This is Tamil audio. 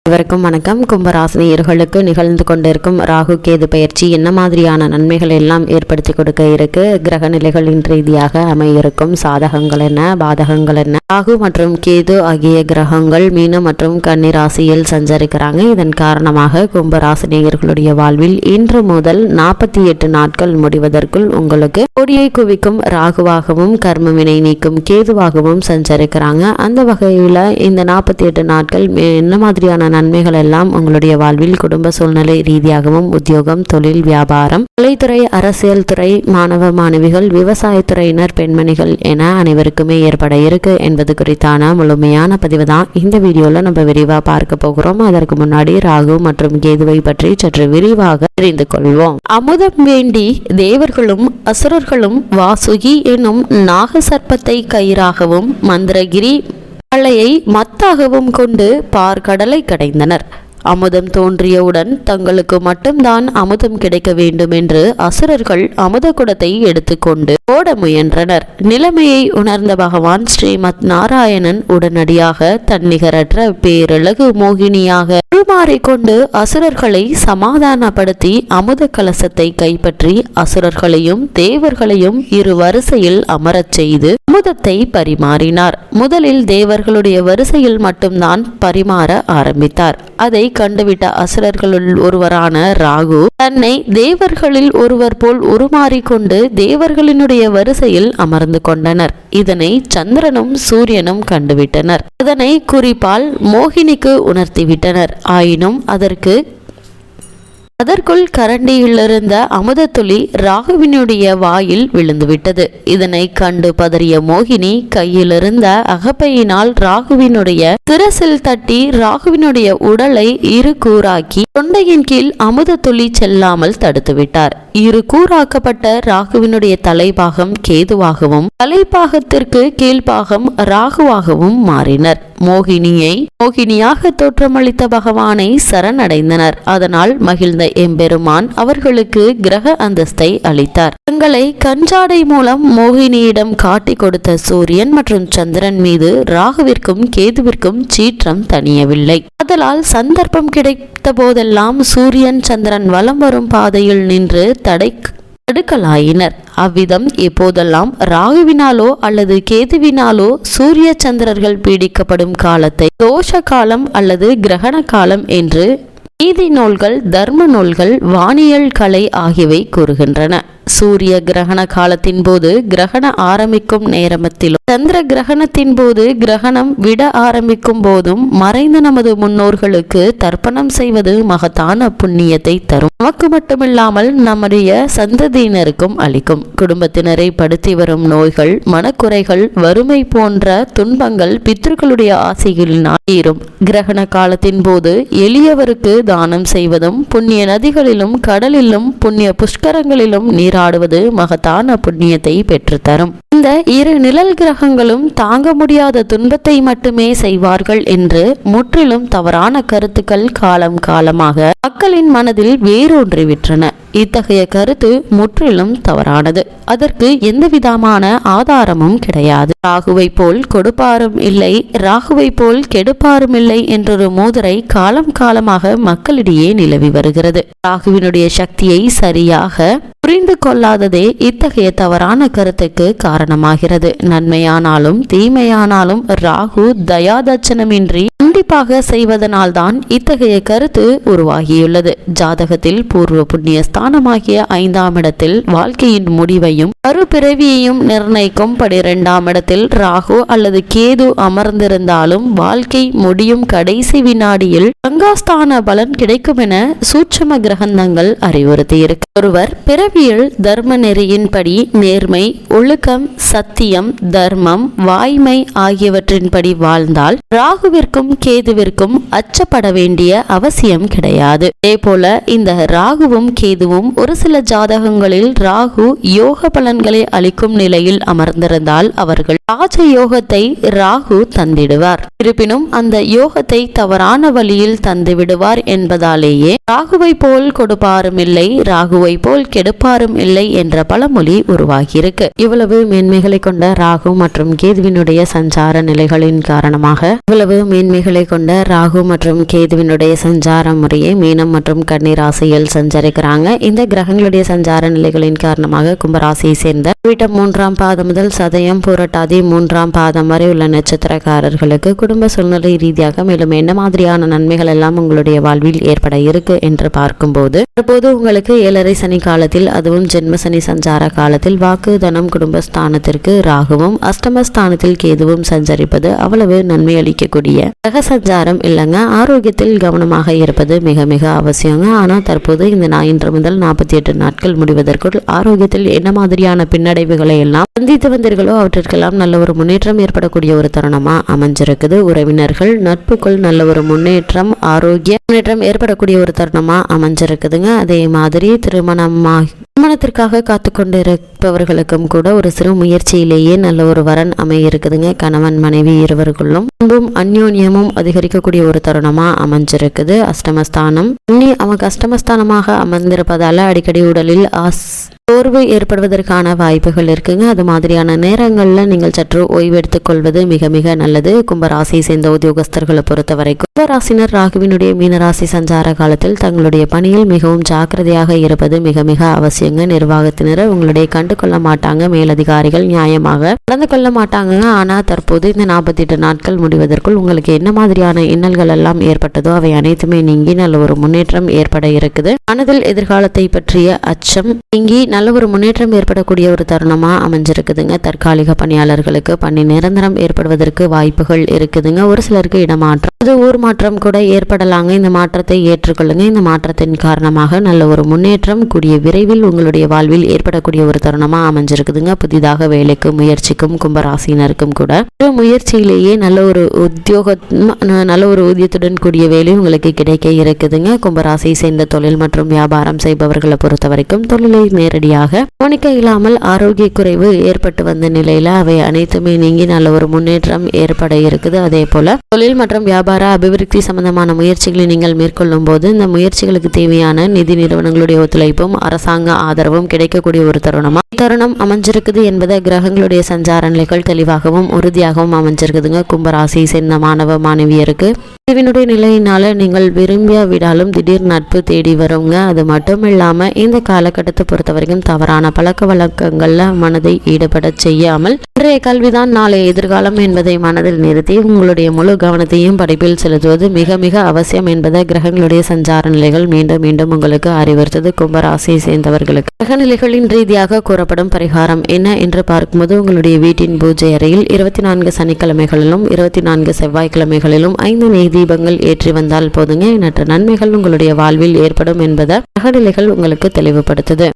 அனைவருக்கும் வணக்கம். கும்பராசினியர்களுக்கு நிகழ்ந்து கொண்டிருக்கும் ராகு கேது பயிற்சி என்ன மாதிரியான நன்மைகள் எல்லாம் ஏற்படுத்தி கொடுக்க இருக்கு, கிரக நிலைகளின் ரீதியாக அமையிருக்கும் சாதகங்கள் என்ன, பாதகங்கள் என்ன, ராகு மற்றும் கேது ஆகிய கிரகங்கள் மீனம் மற்றும் கன்னி ராசியில் சஞ்சரிக்கிறாங்க. இதன் காரணமாக கும்பராசினியர்களுடைய வாழ்வில் இன்று முதல் 48 நாட்கள் முடிவதற்குள் உங்களுக்கு கொடியை குவிக்கும் ராகுவாகவும் கர்மவினை நீக்கும் கேதுவாகவும் சஞ்சரிக்கிறாங்க. அந்த வகையில் இந்த 48 நாட்கள் என்ன மாதிரியான நன்மைகள் எல்லாம் உங்களுடைய வாழ்வில் குடும்ப சூழ்நிலை ரீதியாகவும் உத்தியோகம், தொழில், வியாபாரம், கலைத்துறை, அரசியல் துறை, மாணவ மாணவிகள், விவசாயத்துறையினர், பெண்மணிகள் என அனைவருக்குமே ஏற்பட இருக்கு என்பது குறித்தான முழுமையான பதிவு தான் இந்த வீடியோல நம்ம விரிவா பார்க்க போகிறோம். அதற்கு முன்னாடி ராகு மற்றும் கேதுவை பற்றி சற்று விரிவாக தெரிந்து கொள்வோம். அமுதம் வேண்டி தேவர்களும் அசுரர்களும் வாசுகி என்னும் நாகசர்ப்பத்தை கயிறாகவும் மந்திரகிரி மலையை மத்தாகவும் கொண்டு பார்க்கடலை கடைந்தனர். அமுதம் தோன்றியவுடன் தங்களுக்கு மட்டும்தான் அமுதம் கிடைக்க வேண்டும் என்று அசுரர்கள் அமுத குடத்தை எடுத்துக்கொண்டு ஓட முயன்றனர். நிலைமையை உணர்ந்த பகவான் ஸ்ரீமத் நாராயணன் உடனடியாக தன்னிகரற்ற பேரழகு மோகினியாக உருமாறிக்கொண்டு அசுரர்களை சமாதானப்படுத்தி அமுத கலசத்தை கைப்பற்றி அசுரர்களையும் தேவர்களையும் இரு வரிசையில் அமரச் செய்து அமுதத்தை பரிமாறினார். முதலில் தேவர்களுடைய வரிசையில் மட்டும்தான் பரிமாற ஆரம்பித்தார். அதை கண்டுவிட்ட அசுரர்களுள் ஒருவரான ராகு தன்னை தேவர்களில் ஒருவர் போல் உருமாறிக்கொண்டு தேவர்களினுடைய வரிசையில் அமர்ந்து கொண்டனர். இதனை சந்திரனும் சூரியனும் கண்டுவிட்டனர். இதனை குறிப்பால் மோகினிக்கு உணர்த்திவிட்டனர். ஆயினும் அதற்குள் கரண்டியிலிருந்த அமுத துளி ராகுவினுடைய வாயில் விழுந்துவிட்டது. இதனை கண்டு பதறிய மோகினி கையிலிருந்த அகப்பையினால் ராகுவினுடைய சிரசில் தட்டி ராகுவினுடைய உடலை இரு கூறாக்கி தொண்டையின் கீழ் அமுத துளி செல்லாமல் தடுத்துவிட்டார். இரு கூறாக்கப்பட்ட ராகுவினுடைய தலைபாகம் கேதுவாகவும் தலைப்பாகத்திற்கு கீழ்பாகம் ராகுவாகவும் மாறினர். மோகினியாக தோற்றமளித்த பகவானை சரணடைந்தனர். அதனால் மகிழ்ந்த எம்பெருமான் அவர்களுக்கு கிரக அந்தஸ்தை அளித்தார். தங்களை கஞ்சாடை மூலம் மோகினியிடம் காட்டி கொடுத்த சூரியன் மற்றும் சந்திரன் மீது ராகுவிற்கும் கேதுவிற்கும் சீற்றம் தணியவில்லை. அதனால் சந்தர்ப்பம் கிடைத்த போதெல்லாம் சூரியன் சந்திரன் வலம் வரும் பாதையில் நின்று தடுக்கலாயினர். அவ்விதம் எப்போதெல்லாம் ராகுவினாலோ அல்லது கேதுவினாலோ சூரிய சந்திரர்கள் பீடிக்கப்படும் காலத்தை தோஷ காலம் அல்லது கிரகண காலம் என்று நீதி நூல்கள், தர்ம நூல்கள், வானியல் கலை ஆகியவை கூறுகின்றன. சூரிய கிரகண காலத்தின் போது கிரகணம் ஆரம்பிக்கும் நேரத்திலும் சந்திர கிரகணத்தின் போது கிரகணம் விட ஆரம்பிக்கும் போதும் மறைந்த நமது முன்னோர்களுக்கு தர்ப்பணம் செய்வது மகத்தான புண்ணியத்தை தரும். நமக்கு மட்டுமில்லாமல் நம்முடைய சந்ததியினருக்கும் அளிக்கும். குடும்பத்தினரை படுத்தி வரும் நோய்கள், மனக்குறைகள், வறுமை போன்ற துன்பங்கள் பித்ருக்களுடைய ஆசைகளினால் தீரும். கிரகண காலத்தின் போது எளியவருக்கு தானம் செய்வதும் புண்ணிய நதிகளிலும் கடலிலும் புண்ணிய புஷ்கரங்களிலும் நீராடுவது மகத்தான புண்ணியத்தை பெற்றுத்தரும். இந்த இரு நிழல் கிரகங்களும் தாங்க முடியாத துன்பத்தை மட்டுமே செய்வார்கள் என்று முற்றிலும் தவறான கருத்துக்கள் காலம் காலமாக மக்களின் மனதில் வேரூன்றிவிட்டன. இத்தகைய கருத்து முற்றிலும் தவறானது. அதற்கு எந்தவிதமான ஆதாரமும் கிடையாது. ராகுவை போல் கொடுப்பாரும் இல்லை, ராகுவை போல் கெடுப்பாரும் இல்லை என்றொரு மூதுரை காலம் காலமாக மக்களிடையே நிலவி வருகிறது. ராகுவினுடைய சக்தியை சரியாக புரிந்து கொள்ளாததே இத்தகைய தவறான கருத்துக்கு காரணமாகிறது. நன்மையானாலும் தீமையானாலும் ராகு தயாதட்சணமின்றி கண்டிப்பாக செய்வதனால்தான் இத்தகைய கருத்து உருவாகியுள்ளது. ஜாதகத்தில் பூர்வ புண்ணிய ஸ்தானமாகிய 5ஆம் இடத்தில் வாழ்க்கையின் முடிவையும் மறுபிறவியையும் நிர்ணயிக்கும் 12ஆம் இடத்தில் ராகு அல்லது கேது அமர்ந்திருந்தாலும் வாழ்க்கை முடியும் கடைசி வினாடியில் கங்காஸ்தான பலன் கிடைக்கும் என சூட்சம கிரகந்தங்கள் அறிவுறுத்தியிருக்கு. ஒருவர் பிறவியில் தர்ம நெறியின்படி நேர்மை, ஒழுக்கம், சத்தியம், தர்மம், வாய்மை ஆகியவற்றின்படி வாழ்ந்தால் ராகுவிற்கும் கேதுவிற்கும் அச்சப்பட வேண்டிய அவசியம் கிடையாது. அதே போல இந்த ராகுவும் கேதுவும் அதுவும் ஒரு சில ஜாதகங்களில் ராகு யோக பலன்களை அளிக்கும் நிலையில் அமர்ந்திருந்தால் அவர்கள் ராஜ யோகத்தை ராகு தந்திடுவார். இருப்பினும் அந்த யோகத்தை தவறான வழியில் தந்து விடுவார் என்பதாலேயே ராகுவை போல் கொடுப்பாரும் இல்லை, ராகுவை போல் கெடுப்பாரும் இல்லை என்ற பழமொழி உருவாகியிருக்கு. இவ்வளவு மேன்மைகளை கொண்ட ராகு மற்றும் கேதுவினுடைய சஞ்சார நிலைகளின் காரணமாக சஞ்சார முறையை மீனம் மற்றும் கன்னி ராசியில் சஞ்சரிக்கிறாங்க. இந்த கிரகங்களுடைய சஞ்சார நிலைகளின் காரணமாக கும்பராசியை சேர்ந்த வீட்டம் 3ஆம் பாதம் முதல் சதயம் பூரட்டாதி 3ஆம் பாதம் வரை உள்ள நட்சத்திரக்காரர்களுக்கு குடும்ப சூழ்நிலை ரீதியாக மேலும் என்ன மாதிரியான நன்மைகள் எல்லாம் உங்களுடைய வாழ்வில் ஏற்பட இருக்கு என்று பார்க்கும்போது, தற்போது உங்களுக்கு 7.5 சனி காலத்தில், அதுவும் ஜென்ம சனி சஞ்சார காலத்தில் வாக்கு தனம் குடும்பஸ்தானத்திற்கு ராகுவும் அஷ்டமஸ்தானத்தில் கேதுவும் சஞ்சரிப்பது அவ்வளவு நன்மை அளிக்கக்கூடிய கிரக சஞ்சாரம் இல்லைங்க. ஆரோக்கியத்தில் கவனமாக இருப்பது மிக மிக அவசியங்க. ஆனால் தற்போது இந்த இன்று முதல் 48 நாட்கள் முடிவதற்குள் ஆரோக்கியத்தில் என்ன மாதிரியான பின்னடைவுகளை எல்லாம் சந்தித்து வந்தீர்களோ அவற்றிற்கெல்லாம் நல்ல ஒரு முன்னேற்றம் ஏற்படக்கூடிய ஒரு தருணமா அமைஞ்சிருக்குது. உறவினர்கள் நட்புக்குள் நல்ல ஒரு ஆரோக்கிய முன்னேற்றம் ஏற்படக்கூடிய ஒரு தருணமா அமைஞ்சிருக்குதுங்க. அதே மாதிரி திருமணத்திற்காக காத்து கொண்டு இருப்பவர்களுக்கும் கூட ஒரு சிறு முயற்சியிலேயே நல்ல ஒரு வரன் அமைய இருக்குதுங்க. கணவன் மனைவி இருவருக்குள்ளும் அன்பும் அந்யோன்யமும் அதிகரிக்கக்கூடிய ஒரு தருணமா அமைஞ்சிருக்குது. அஷ்டமஸ்தானம் நமக்கு அஷ்டமஸ்தானமாக அமர்ந்திருப்பதால அடிக்கடி உடலில் சோர்வு ஏற்படுவதற்கான வாய்ப்புகள் இருக்குங்க. அது மாதிரியான நேரங்கள்ல நீங்கள் சற்று ஓய்வு எடுத்துக் கொள்வது மிக மிக நல்லது. கும்பராசியை சேர்ந்த உத்தியோகஸ்தர்களை பொறுத்த வரைக்கும் கும்பராசினர் ராகுவினுடைய மீனராசி சஞ்சார காலத்தில் தங்களுடைய பணியில் மிகவும் ஜாக்கிரதையாக இருப்பது மிக மிக அவசியங்க. நிர்வாகத்தினர் உங்களுடைய கண்டு கொள்ள மாட்டாங்க, மேலதிகாரிகள் நியாயமாக நடந்து கொள்ள மாட்டாங்க. ஆனா தற்போது இந்த 48 நாட்கள் முடிவதற்குள் உங்களுக்கு என்ன மாதிரியான இன்னல்கள் எல்லாம் ஏற்பட்டதோ அவை அனைத்துமே நீங்கி நல்ல ஒரு முன்னேற்றம் ஏற்பட இருக்குது. மனதில் எதிர்காலத்தை பற்றிய அச்சம் நீங்கி நல்ல ஒரு முன்னேற்றம் ஏற்படக்கூடிய ஒரு தருணமா அமைஞ்சிருக்குதுங்க. தற்காலிக பணியாளர்களுக்கு பணி நிரந்தரம் ஏற்படுவதற்கு வாய்ப்புகள் இருக்குதுங்க. ஒரு சிலருக்கு இடமாற்றம், அது ஊர் மாற்றம் கூட ஏற்படலாங்க. இந்த மாற்றத்தை ஏற்றுக்கொள்ளுங்க. இந்த மாற்றத்தின் காரணமாக நல்ல ஒரு முன்னேற்றம் கூடிய விரைவில் உங்களுடைய வாழ்வில் ஏற்படக்கூடிய ஒரு தருணமா அமைஞ்சிருக்குதுங்க. புதிதாக வேலைக்கு முயற்சிக்கும் கும்பராசினருக்கும் கூட முயற்சியிலேயே நல்ல ஒரு ஊதியத்துடன் கூடிய வேலை உங்களுக்கு கிடைக்க இருக்குதுங்க. கும்பராசியை சேர்ந்த தொழில் மற்றும் வியாபாரம் செய்பவர்களை பொறுத்த வரைக்கும் தொழிலை நேரடியாக கவனிக்க இல்லாமல் ஆரோக்கிய குறைவு ஏற்பட்டு வந்த நிலையில அவை அனைத்துமே நீங்கி நல்ல ஒரு முன்னேற்றம் ஏற்பட இருக்குது. அதே போல தொழில் மற்றும் வியாபார அபிவிருத்தி சம்பந்தமான முயற்சிகளை நீங்கள் மேற்கொள்ளும் போது இந்த முயற்சிகளுக்கு தேவையான நிதி நிறுவனங்களுடைய ஒத்துழைப்பும் அரசாங்க ஆதரவும் கிடைக்கக்கூடிய ஒரு தருணம் அமைஞ்சிருக்குது என்பதை கிரகங்களுடைய சஞ்சார நிலைகள் தெளிவாகவும் உறுதியாகவும் அமைஞ்சிருக்குதுங்க. கும்பராசியை சேர்ந்த மாணவ மாணவியருக்கு இவனுடைய நிலையினால நீங்கள் விரும்பிய விடாலும் திடீர் நட்பு தேடி வருங்க. அது மட்டும் இல்லாம இந்த காலகட்டத்தை பொறுத்த வரைக்கும் தவறான பழக்க வழக்கங்கள்ல மனதை ஈடுபட செய்யாமல் இன்றைய கல்விதான் நாளைய எதிர்காலம் என்பதை மனதில் நிறுத்தி உங்களுடைய முழு கவனத்தையும் படிப்பில் செலுத்துவது மிக மிக அவசியம் என்பதை கிரகங்களுடைய சஞ்சார நிலைகள் மீண்டும் மீண்டும் உங்களுக்கு அறிவுறுத்தது. கும்பராசியை சேர்ந்தவர்களுக்கு கிரக நிலைகளின் ரீதியாக கூறப்படும் பரிகாரம் என்ன என்று பார்க்கும்போது, உங்களுடைய வீட்டின் பூஜை அறையில் 24 சனிக்கிழமைகளிலும் 24 செவ்வாய்க்கிழமைகளிலும் 5 நெய் தீபங்கள் ஏற்றி வந்தால் போதுங்க. எண்ணற்ற நன்மைகள் உங்களுடைய வாழ்வில் ஏற்படும் என்பதை கிரக நிலைகள் உங்களுக்கு தெளிவுபடுத்துது.